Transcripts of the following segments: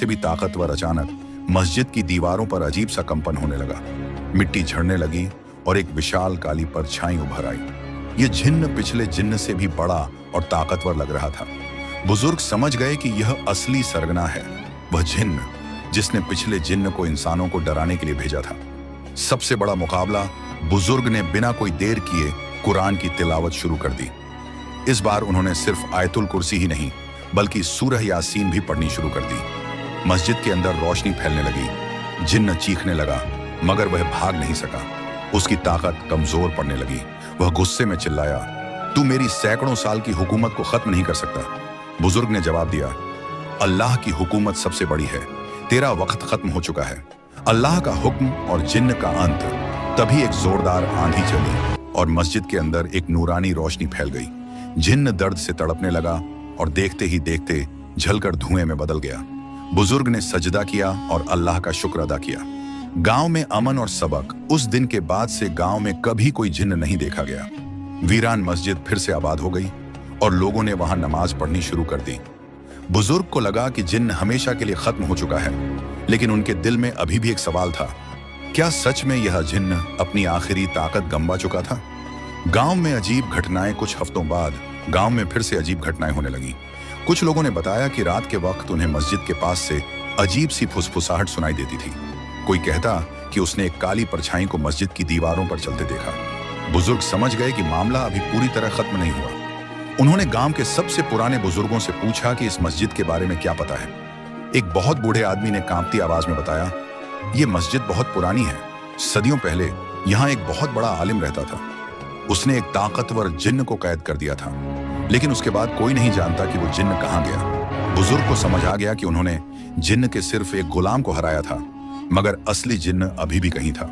से भी ताकतवर अचानक मस्जिद की दीवारों पर अजीब सा कंपन होने लगा। मिट्टी झड़ने लगी और एक विशाल काली परछाई उभर आई। यह जिन्न पिछले जिन्न से भी बड़ा और ताकतवर लग रहा था। बुजुर्ग समझ गए कि यह असली सरगना है, वह जिन्न जिसने पिछले जिन्न को इंसानों को डराने के लिए भेजा था। सबसे बड़ा मुकाबला। बुजुर्ग ने बिना कोई देर किए कुरान की तिलावत शुरू कर दी। इस बार उन्होंने सिर्फ आयतुल कुर्सी ही नहीं बल्कि सूरह यासीन भी पढ़नी शुरू कर दी। मस्जिद के अंदर रोशनी फैलने लगी। जिन्न चीखने लगा मगर वह भाग नहीं सका। उसकी ताकत कमजोर पड़ने लगी। वह गुस्से में चिल्लाया, तू मेरी सैकड़ों साल की हुकूमत को खत्म नहीं कर सकता। बुजुर्ग ने जवाब दिया, अल्लाह की हुकूमत सबसे बड़ी है, तेरा वक्त खत्म हो चुका है। अल्लाह का हुक्म और जिन्न का अंत। तभी एक जोरदार आंधी चली और मस्जिद के अंदर एक नूरानी रोशनी फैल गई। जिन्न दर्द से तड़पने लगा और देखते ही देखते जलकर धुएं में बदल गया। बुजुर्ग ने सजदा किया और अल्लाह का शुक्र अदा किया। गांव में अमन और सबक। उस दिन के बाद से गांव में कभी कोई जिन्न नहीं देखा गया। वीरान मस्जिद फिर से आबाद हो गई और लोगों ने वहां नमाज पढ़नी शुरू कर दी। बुजुर्ग को लगा कि जिन्न हमेशा के लिए खत्म हो चुका है, लेकिन उनके दिल में अभी भी एक सवाल था, क्या सच में यह जिन्न अपनी आखिरी ताकत गंवा चुका था? गांव में अजीब घटनाएं। कुछ हफ्तों बाद गांव में फिर से अजीब घटनाएं होने लगी। कुछ लोगों ने बताया कि रात के वक्त उन्हें मस्जिद के पास से अजीब सी फुसफुसाहट सुनाई देती थी। कोई कहता कि उसने एक काली परछाई को मस्जिद की दीवारों पर चलते देखा। बुजुर्ग समझ गए कि मामला अभी पूरी तरह खत्म नहीं हुआ। उन्होंने गांव के सबसे पुराने बुजुर्गों से पूछा कि इस मस्जिद के बारे में क्या पता है। एक बहुत बूढ़े आदमी ने कांपती आवाज में बताया, ये मस्जिद बहुत पुरानी है। सदियों पहले यहाँ एक बहुत बड़ा आलिम रहता था। उसने एक ताकतवर जिन्न को कैद कर दिया था, लेकिन उसके बाद कोई नहीं जानता कि वो जिन्न कहाँ गया। बुजुर्ग को समझ आ गया कि उन्होंने जिन्न के सिर्फ एक गुलाम को हराया था, मगर असली जिन्न अभी भी कहीं था।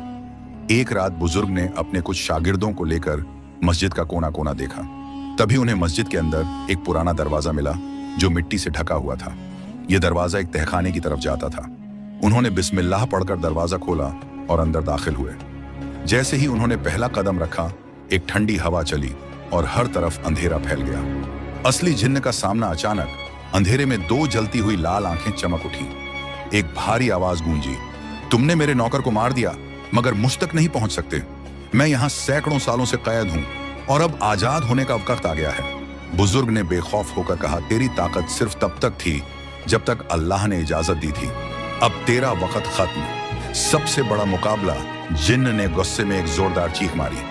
एक रात बुजुर्ग ने अपने कुछ शागिर्दों को लेकर मस्जिद का कोना कोना देखा। तभी उन्हें मस्जिद के अंदर एक पुराना दरवाजा मिला जो मिट्टी से ढका हुआ था। यह दरवाजा एक तहखाने की तरफ जाता था। उन्होंने बिस्मिल्लाह पढ़कर दरवाजा खोला और अंदर दाखिल हुए। जैसे ही उन्होंने पहला कदम रखा, एक ठंडी हवा चली और हर तरफ अंधेरा फैल गया। असली जिन्न का सामना अचानक। अंधेरे में दो जलती हुई लाल आंखें चमक उठी। एक भारी आवाज गूंजी, तुमने मेरे नौकर को मार दिया, मगर मुझ तक नहीं पहुंच सकते। मैं यहाँ सैकड़ों सालों से कैद हूं और अब आजाद होने का वक्त आ गया है। बुजुर्ग ने बेखौफ होकर कहा, तेरी ताकत सिर्फ तब तक थी जब तक अल्लाह ने इजाजत दी थी। अब तेरा वक्त खत्म। सबसे बड़ा मुकाबला। जिन्न ने गुस्से में एक जोरदार चीख मारी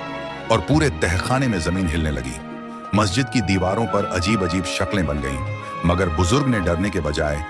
और पूरे तहखाने में जमीन हिलने लगी। मस्जिद की दीवारों पर अजीब अजीब शक्लें बन गईं, मगर बुजुर्ग ने डरने के बजाय